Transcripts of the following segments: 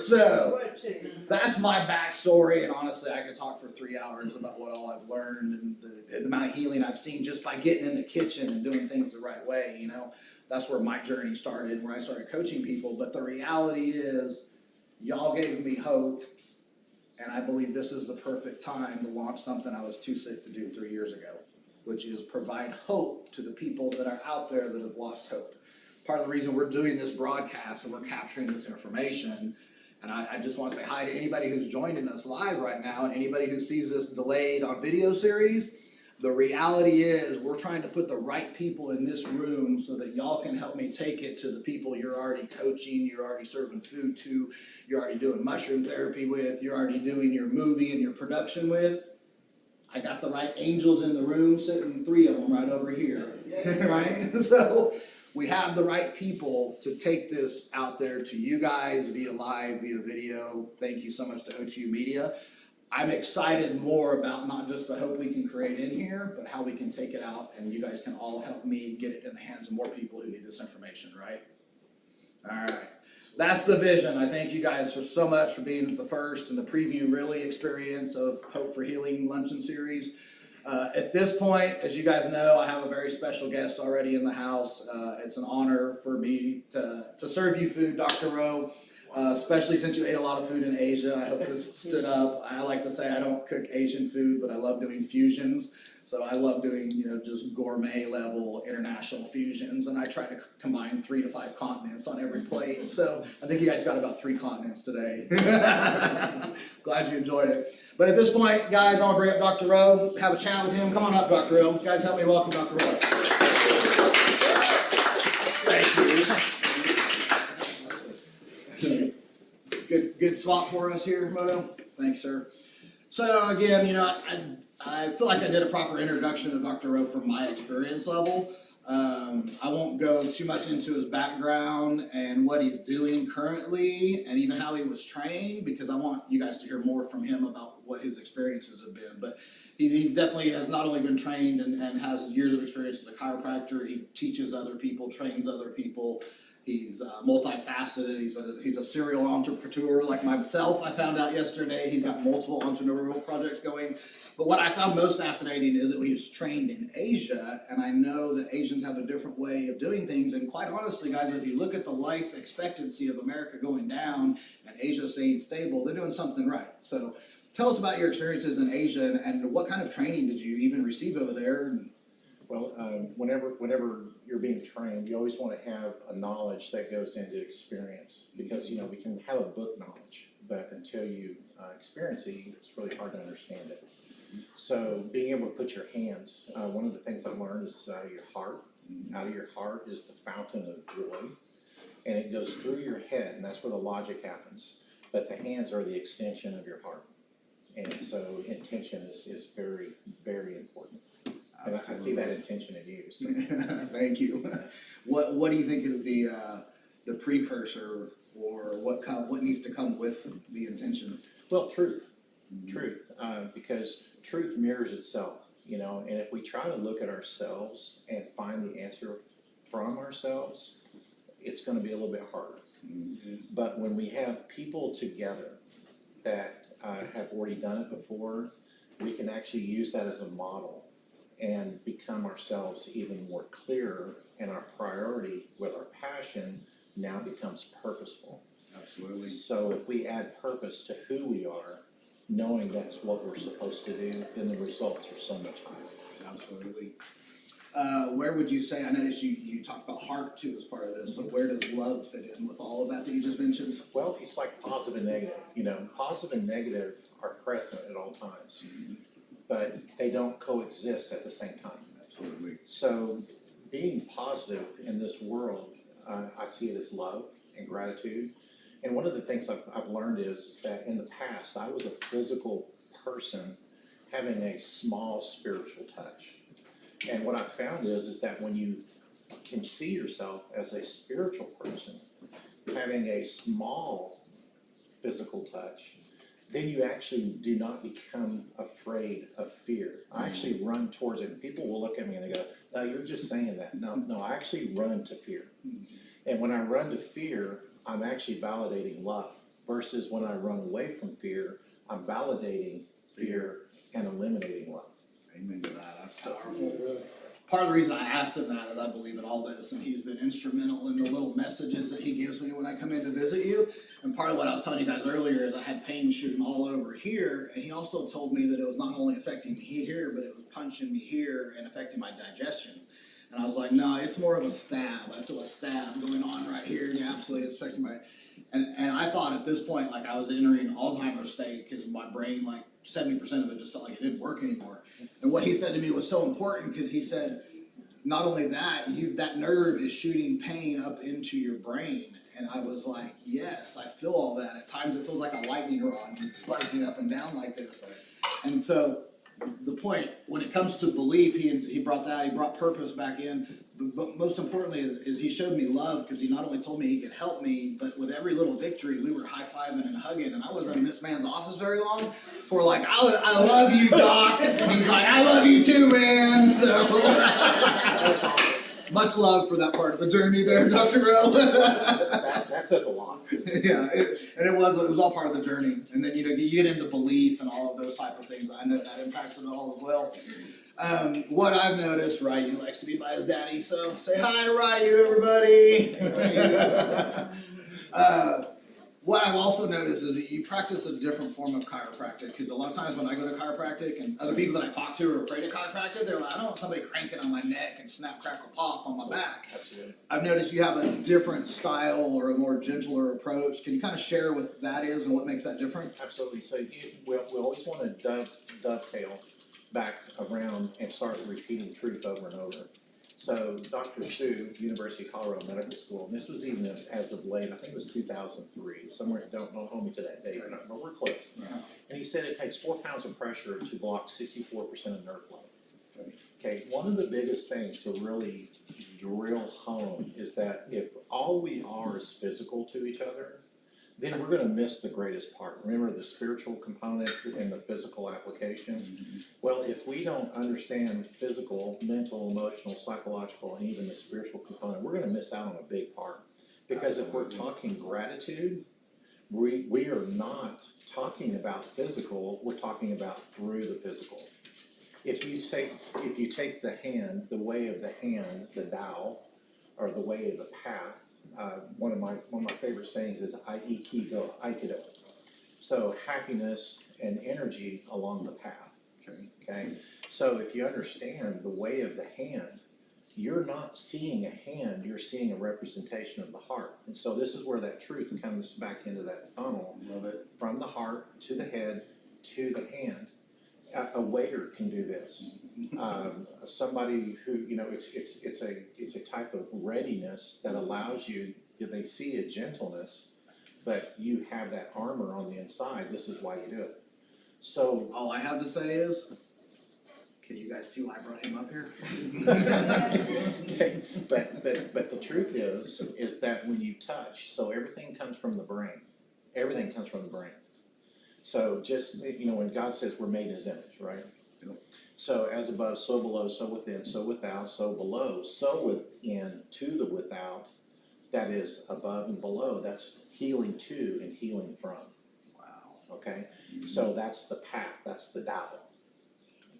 So that's my backstory, and honestly, I could talk for 3 hours about what all I've learned and the amount of healing I've seen just by getting in the kitchen and doing things the right way. You know, that's where my journey started, where I started coaching people. But the reality is, y'all gave me hope, and I believe this is the perfect time to launch something I was too sick to do 3 years ago, which is provide hope to the people that are out there that have lost hope. Part of the reason we're doing this broadcast and we're capturing this information, and I just want to say hi to anybody who's joining us live right now and anybody who sees this delayed on video series. The reality is we're trying to put the right people in this room so that y'all can help me take it to the people you're already coaching, you're already serving food to, you're already doing mushroom therapy with, you're already doing your movie and your production with. I got the right angels in the room, sitting 3 of them right over here, right? So we have the right people to take this out there to you guys via live, via video. Thank you so much to OTU Media. I'm excited more about not just the hope we can create in here, but how we can take it out, and you guys can all help me get it in the hands of more people who need this information, right? All right. That's the vision. I thank you guys for so much for being the first and the preview really experience of Hope for Healing Luncheon Series. At this point, as you guys know, I have a very special guest already in the house. It's an honor for me to serve you food, Dr. Rowe, especially since you ate a lot of food in Asia. I hope this stood up. I like to say I don't cook Asian food, but I love doing fusions. So I love doing, you know, just gourmet level international fusions, and I try to combine 3 to 5 continents on every plate. So I think you guys got about 3 continents today. Glad you enjoyed it. But at this point, guys, I want to bring up Dr. Rowe, have a chat with him. Come on up, Dr. Rowe. You guys help me welcome Dr. Rowe. Thank you. Good spot for us here, Moto. Thanks, sir. So again, you know, I feel like I did a proper introduction of Dr. Rowe from my experience level. I won't go too much into his background and what he's doing currently and even how he was trained, because I want you guys to hear more from him about what his experiences have been. But he definitely has not only been trained and has years of experience as a chiropractor, he teaches other people, trains other people. He's multifaceted. He's a serial entrepreneur like myself. I found out yesterday he's got multiple entrepreneurial projects going. But what I found most fascinating is that he was trained in Asia, and I know that Asians have a different way of doing things. And quite honestly, guys, if you look at the life expectancy of America going down and Asia staying stable, they're doing something right. So tell us about your experiences in Asia and what kind of training did you even receive over there? Well, whenever you're being trained, you always want to have a knowledge that goes into experience, because, you know, we can have a book knowledge, but until you experience it, it's really hard to understand it. So being able to put your hands, one of the things I learned is your heart. Out of your heart is the fountain of joy, and it goes through your head, and that's where the logic happens. But the hands are the extension of your heart, and so intention is very, very important. And I see that intention in you. So. Thank you. What do you think is the precursor, or what needs to come with the intention? Well, truth, because truth mirrors itself, you know. And if we try to look at ourselves and find the answer from ourselves, it's going to be a little bit harder. Mm-hmm. But when we have people together that have already done it before, we can actually use that as a model and become ourselves even more clearer, and our priority with our passion now becomes purposeful. Absolutely. So if we add purpose to who we are, knowing that's what we're supposed to do, then the results are so much higher. Absolutely. Where would you say, I noticed you talked about heart too as part of this, so where does love fit in with all of that you just mentioned? Well, it's like positive and negative. You know, positive and negative are present at all times. Mm-hmm. But they don't coexist at the same time. Absolutely. So being positive in this world, I see it as love and gratitude. And one of the things I've learned is that in the past, I was a physical person having a small spiritual touch. And what I found is that when you can see yourself as a spiritual person having a small physical touch, then you actually do not become afraid of fear. I actually run towards it, and people will look at me and they go, "No, you're just saying that." No, I actually run to fear. And when I run to fear, I'm actually validating love. versus when I run away from fear, I'm validating fear and eliminating love. Amen to that. That's powerful. Part of the reason I asked him that is I believe in all this, and he's been instrumental in the little messages that he gives me when I come in to visit you. And part of what I was telling you guys earlier is I had pain shooting all over here, and he also told me that it was not only affecting me here, but it was punching me here and affecting my digestion. And I was like, no, it's more of a stab. I feel a stab going on right here. Yeah, absolutely, it's affecting my. And I thought at this point, like I was entering Alzheimer's state because my brain, like 70% of it just felt like it didn't work anymore. And what he said to me was so important because he said, not only that, that nerve is shooting pain up into your brain. And I was like, yes, I feel all that. At times it feels like a lightning rod just buzzing up and down like this. And so the point, when it comes to belief, he brought purpose back in. But most importantly is he showed me love because he not only told me he could help me, but with every little victory, we were high-fiving and hugging. And I wasn't in this man's office very long. So we're like, I love you, Doc. And he's like, I love you too, man. So much love for that part of the journey there, Dr. Rowe. That says a lot. Yeah, it was all part of the journey. And then, you get into belief and all of those type of things. I know that impacts it all as well. What I've noticed, Ryu likes to be by his daddy, so say hi to Ryu, everybody. What I've also noticed is that you practice a different form of chiropractic, because a lot of times when I go to chiropractic and other people that I talk to are afraid of chiropractic, they're like, I don't want somebody cranking on my neck and snap, crackle, pop on my back. Absolutely. I've noticed you have a different style or a more gentler approach. Can you kind of share what that is and what makes that different? Absolutely. So we always want to dovetail back around and start repeating truth over and over. So Dr. Sue, University of Colorado Medical School, and this was even as of late, I think it was 2003, somewhere, don't hold me to that date, but we're close. Yeah. And he said it takes 4 pounds of pressure to block 64% of nerve flow. Okay, one of the biggest things to really drill home is that if all we are is physical to each other, then we're going to miss the greatest part. Remember the spiritual component and the physical application? Mm-hmm. Well, if we don't understand physical, mental, emotional, psychological, and even the spiritual component, we're going to miss out on a big part. Because if we're talking gratitude, we are not talking about physical, we're talking about through the physical. If you take the hand, the way of the hand, the Tao, or the way of the path, one of my favorite sayings is Aikido. So happiness and energy along the path. Okay. So if you understand the way of the hand, you're not seeing a hand, you're seeing a representation of the heart. And so this is where that truth comes back into that funnel. Love it. From the heart to the head to the hand. A waiter can do this. Somebody who, it's a type of readiness that allows you, they see a gentleness, but you have that armor on the inside. This is why you do it. So all I have to say is, can you guys see why I brought him up here? Okay. But the truth is that when you touch, so everything comes from the brain. Everything comes from the brain. So just, when God says we're made in His image, right? Yep. So as above, so below, so within, so without, so below, so within to the without, that is above and below. That's healing to and healing from. Wow. Okay? Mm-hmm. So that's the path, that's the Tao.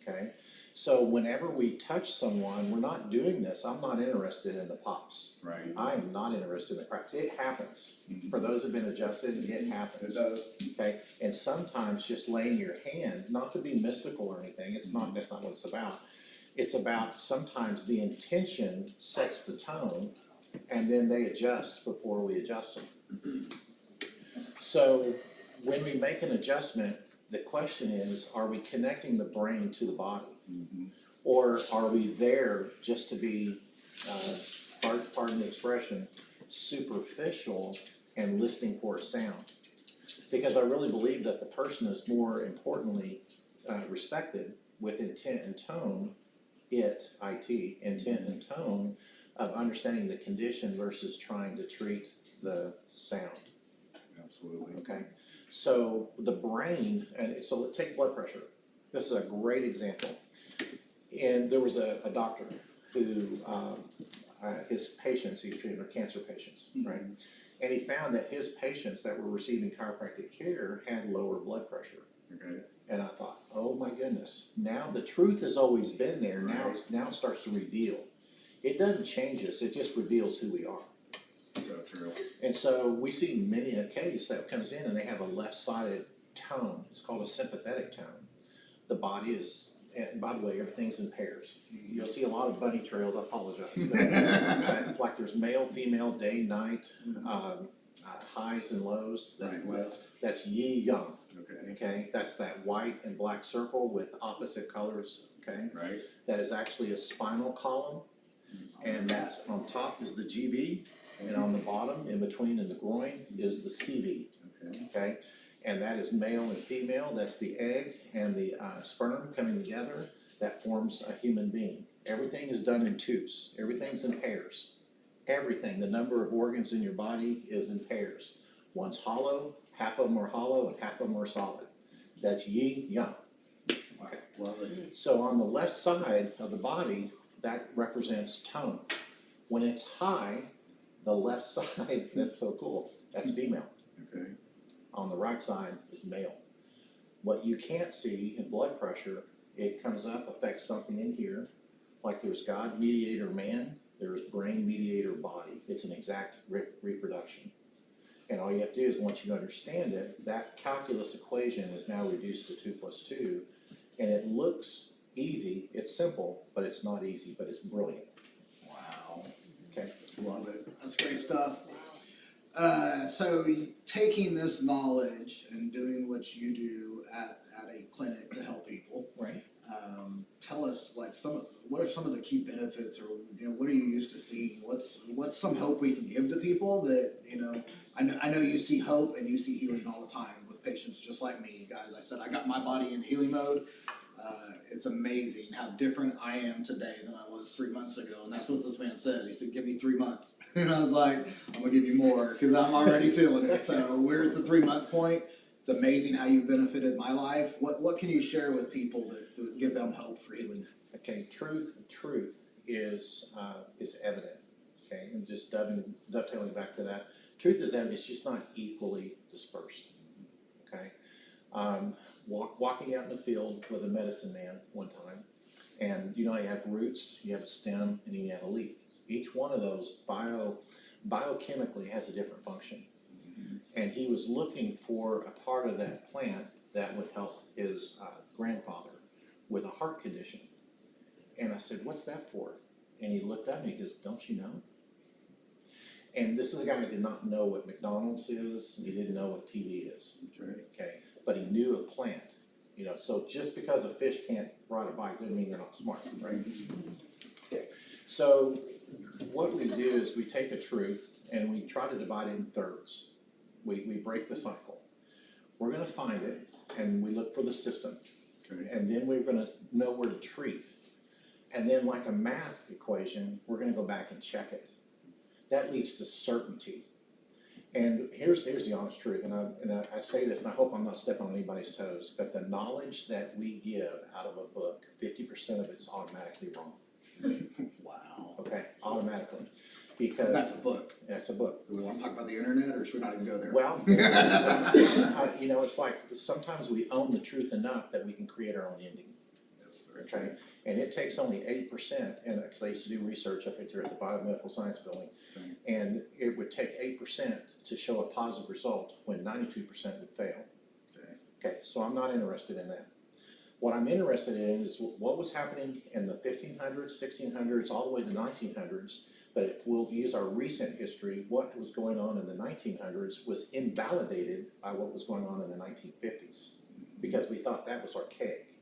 Okay? So whenever we touch someone, we're not doing this. I'm not interested in the pops. Right. I am not interested in the cracks. It happens. Mm-hmm. For those who've been adjusted, it happens. It does. Okay. And sometimes just laying your hand, not to be mystical or anything, it's not, that's not what it's about. It's about sometimes the intention sets the tone and then they adjust before we adjust them. So when we make an adjustment, the question is, are we connecting the brain to the body? Mm-hmm. Or are we there just to be, pardon the expression, superficial and listening for a sound? Because I really believe that the person is more importantly respected with intent and tone, intent and tone of understanding the condition versus trying to treat the sound. Absolutely. Okay. So the brain, and so let's take blood pressure. This is a great example. And there was a doctor who, his patients, he's treating their cancer patients, right? And he found that his patients that were receiving chiropractic care had lower blood pressure. Okay. And I thought, oh my goodness, now the truth has always been there, now it starts to reveal. It doesn't change us, it just reveals who we are. So true. And so we see many a case that comes in and they have a left-sided tone. It's called a sympathetic tone. The body is, and by the way, everything's in pairs. You'll see a lot of bunny trails, I apologize. But, like there's male, female, day, night, highs and lows. That's Right, left. That's yi, yang. Okay. Okay, that's that white and black circle with opposite colors. Okay, Right. that is actually a spinal column, and that's on top is the GB, and on the bottom, in between in the groin, is the CV. Okay. Okay, and that is male and female. That's the egg and the sperm coming together. That forms a human being. Everything is done in twos. Everything's in pairs. Everything. The number of organs in your body is in pairs. One's hollow, half of them are hollow, and half of them are solid. That's yi, yang. Wow. Love it. So on the left side of the body, that represents tone. When it's high, the left side, that's so cool, that's female. Okay. On the right side is male. What you can't see in blood pressure, it comes up, affects something in here, like there's God mediator man, there's brain mediator body. It's an exact reproduction. And all you have to do is, once you understand it, that calculus equation is now reduced to 2 plus 2, and it looks easy, it's simple, but it's not easy, but it's brilliant. Wow. Okay. Love it. That's great stuff. So taking this knowledge and doing what you do at a clinic to help people, Right. Tell us like what are some of the key benefits, or what are you used to seeing? What's some hope we can give to people that I know you see hope and you see healing all the time with patients just like me, guys. I said I got my body in healing mode. It's amazing how different I am today than I was 3 months ago, and that's what this man said. He said, "Give me 3 months," and I was like, "I'm gonna give you more because I'm already feeling it." So we're at the 3-month point. It's amazing how you've benefited my life. What can you share with people that give them hope for healing? Okay, truth is evident. Okay, and just dovetailing back to that, truth is evident. It's just not equally dispersed. Okay, walking out in the field with a medicine man one time, and you have roots, you have a stem, and you have a leaf. Each one of those biochemically has a different function. And he was looking for a part of that plant that would help his grandfather with a heart condition. And I said, "What's that for?" And he looked up and he goes, "Don't you know?" And this is a guy who did not know what McDonald's is. He didn't know what TV is. Okay, but he knew a plant. So just because a fish can't ride a bike doesn't mean they're not smart, right? Okay. So what we do is we take a truth and we try to divide it in thirds. We break the cycle. We're going to find it, and we look for the system. Okay. And then we're going to know where to treat. And then, like a math equation, we're going to go back and check it. That leads to certainty. And here's the honest truth, and I say this, and I hope I'm not stepping on anybody's toes, but the knowledge that we give out of a book, 50% of it's automatically wrong. Wow. Okay, automatically. Because that's a book. That's a book. Do we want to talk about the internet, or should we not even go there? Well, it's like sometimes we own the truth enough that we can create our own ending. That's very Okay, true. and it takes only 8%, and because I used to do research up here at the Biomedical Science Building, and it would take 8% to show a positive result when 92% would fail. Okay, so I'm not interested in that. What I'm interested in is what was happening in the 1500s, 1600s, all the way to 1900s. But if we'll use our recent history, what was going on in the 1900s was invalidated by what was going on in the 1950s, because we thought that was archaic.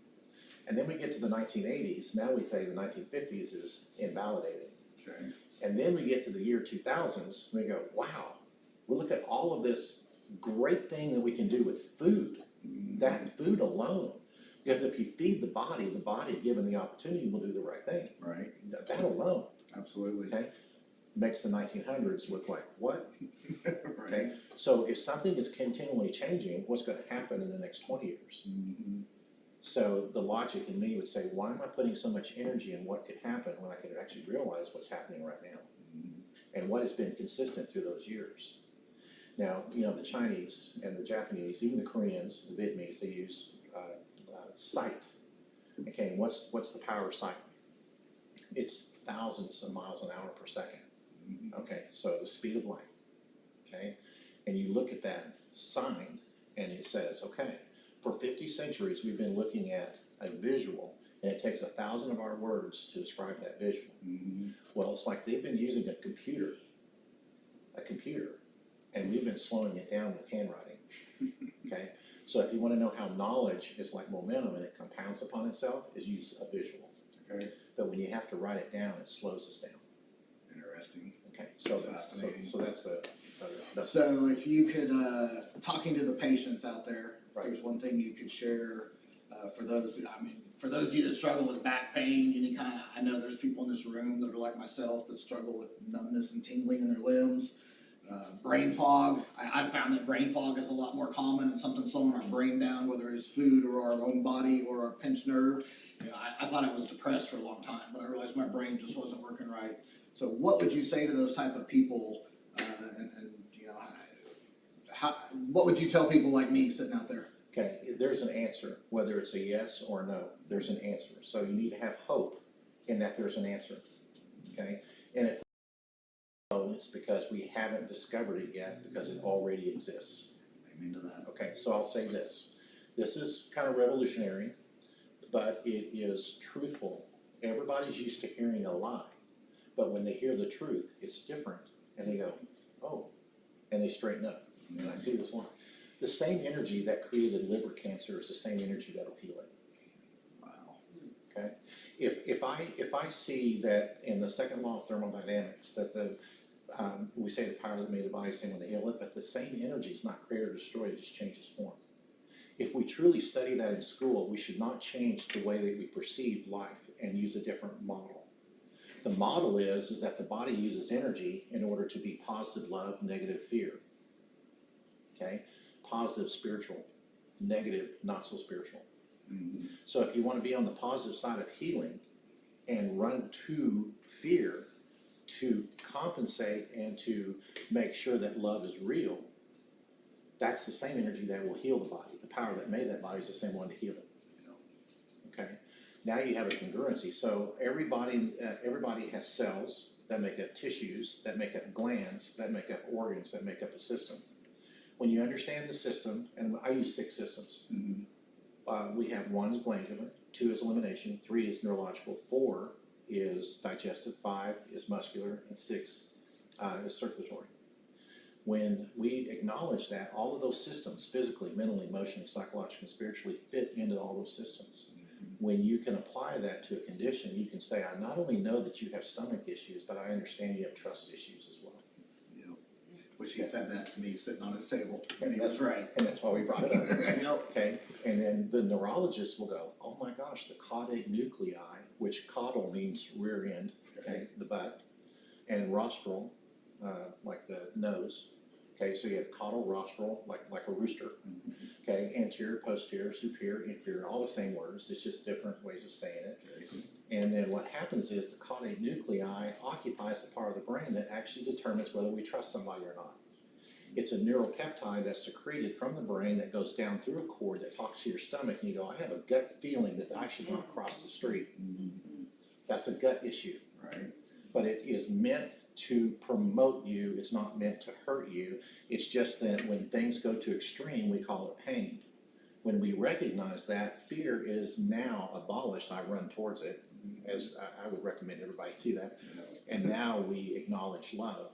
And then we get to the 1980s, now we say the 1950s is invalidated. Okay. And then we get to the year 2000s, and we go, wow, we look at all of this great thing that we can do with food, that food alone. Because if you feed the body, given the opportunity, will do the right thing. Right. That alone. Absolutely. Okay, makes the 1900s look like what? Right. Okay, so if something is continually changing, what's going to happen in the next 20 years? So the logic in me would say, why am I putting so much energy in what could happen when I could actually realize what's happening right now? And what has been consistent through those years? Now, you know, the Chinese and the Japanese, even the Koreans, the Vietnamese, they use sight. Okay, and what's the power of sight? It's thousands of miles an hour per second. Okay, so the speed of light. Okay, and you look at that sign and it says, okay, for 50 centuries we've been looking at a visual, and it takes 1,000 of our words to describe that visual. Well, it's like they've been using a computer, and we've been slowing it down with handwriting. Okay, so if you want to know how knowledge is like momentum and it compounds upon itself, is use a visual. Okay. But when you have to write it down, it slows us down. Interesting. Okay, so that's So if you could, talking to the patients out there, if Right. there's one thing you could share, for those, for those of you that struggle with back pain, any kind of, I know there's people in this room that are like myself that struggle with numbness and tingling in their limbs. Brain fog, I've found that brain fog is a lot more common and something slowing our brain down, whether it's food or our own body or our pinched nerve. You know, I thought I was depressed for a long time, but I realized my brain just wasn't working right. So what would you say to those type of people, and you know, what would you tell people like me sitting out there? Okay, there's an answer, whether it's a yes or no, there's an answer. So you need to have hope in that there's an answer, okay? And if it's because we haven't discovered it yet, because it already exists. Amen to that. Okay, so I'll say this. This is kind of revolutionary, but it is truthful. Everybody's used to hearing a lie, but when they hear the truth, it's different, and they go, oh, and they straighten up. And I see this one. The same energy that created liver cancer is the same energy that'll heal it. Wow. Okay? If I see that in the second law of thermodynamics that we say the power that made the body is the same when they heal it, but the same energy is not created or destroyed, it just changes form. If we truly study that in school, we should not change the way that we perceive life and use a different model. The model is that the body uses energy in order to be positive love, negative fear. Okay? Positive spiritual, negative not so spiritual. So if you want to be on the positive side of healing and run to fear to compensate and to make sure that love is real, that's the same energy that will heal the body. The power that made that body is the same one to heal it. Okay? Now you have a congruency. So everybody has cells that make up tissues, that make up glands, that make up organs, that make up a system. When you understand the system, and I use 6 systems, we have 1 is glandular, 2 is elimination, 3 is neurological, 4 is digestive, 5 is muscular, and 6 is circulatory. When we acknowledge that, all of those systems, physically, mentally, emotionally, psychologically, and spiritually, fit into all those systems. When you can apply that to a condition, you can say, I not only know that you have stomach issues, but I understand you have trust issues as well. Which he said that to me sitting on his table, and he was right. And that's why we brought it up. Yep. Okay, and then the neurologist will go, oh my gosh, the caudate nuclei, which caudal means rear end, okay, the butt, and rostral, like the nose. Okay, so you have caudal, rostral, like a rooster. Okay, anterior, posterior, superior, inferior, all the same words, it's just different ways of saying it. And then what happens is the caudate nuclei occupies the part of the brain that actually determines whether we trust somebody or not. It's a neuropeptide that's secreted from the brain that goes down through a cord that talks to your stomach, and you go, I have a gut feeling that I should not cross the street. That's a gut issue. Right. But it is meant to promote you, it's not meant to hurt you. It's just that when things go to extreme, we call it pain. When we recognize that, fear is now abolished. I run towards it, as I would recommend everybody do that. And now we acknowledge love.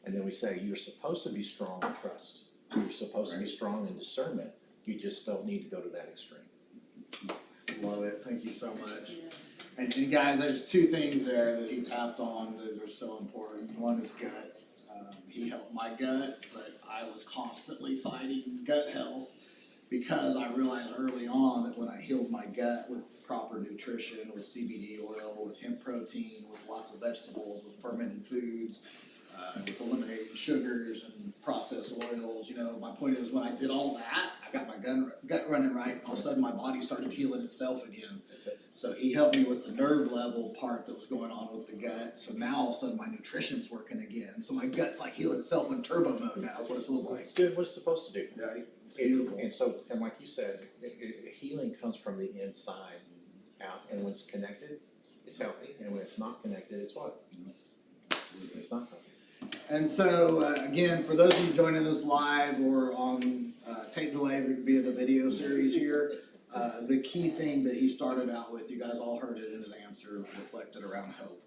And then we say, you're supposed to be strong in trust. You're supposed to be strong in discernment. You just don't need to go to that extreme. Love it. Thank you so much. And guys, there's 2 things there that he tapped on that are so important. One is gut. He helped my gut, but I was constantly fighting gut health because I realized early on that when I healed my gut with proper nutrition, with CBD oil, with hemp protein, with lots of vegetables, with fermented foods, with eliminating sugars and processed oils. You know, my point is when I did all that, I got my gut running right, and all of a sudden my body started healing itself again. That's it. So he helped me with the nerve level part that was going on with the gut. So now all of a sudden my nutrition's working again. So my gut's like healing itself in turbo mode now. Is what it feels like. It's doing what it's supposed to do. Right? It's beautiful. And like you said, healing comes from the inside out, and when it's connected, it's healthy, and when it's not connected, it's what? It's not healthy. And so, again, for those of you joining us live or on tape delay via the video series here, the key thing that he started out with, you guys all heard it in his answer, reflected around hope.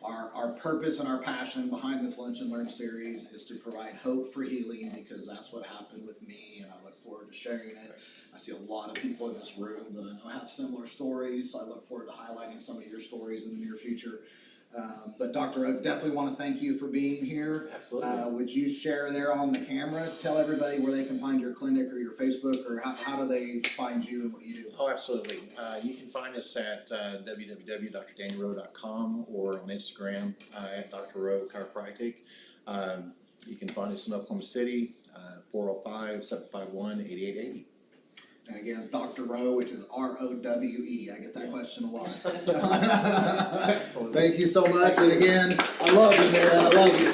Our purpose and our passion behind this Lunch and Learn series is to provide hope for healing, because that's what happened with me, and I look forward to sharing it. I see a lot of people in this room that I know have similar stories, so I look forward to highlighting some of your stories in the near future. But Dr. Rowe, definitely want to thank you for being here. Absolutely. Would you share there on the camera, tell everybody where they can find your clinic or your Facebook, or how do they find you and what you do? Oh, absolutely. You can find us at www.drdanielrowe.com or on Instagram at Dr. Rowe Chiropractic. You can find us in Oklahoma City, 405-751-8880. And again, it's Dr. Rowe, which is R-O-W-E. I get that question a lot. So, thank you so much. And again, I love you, man. I love you.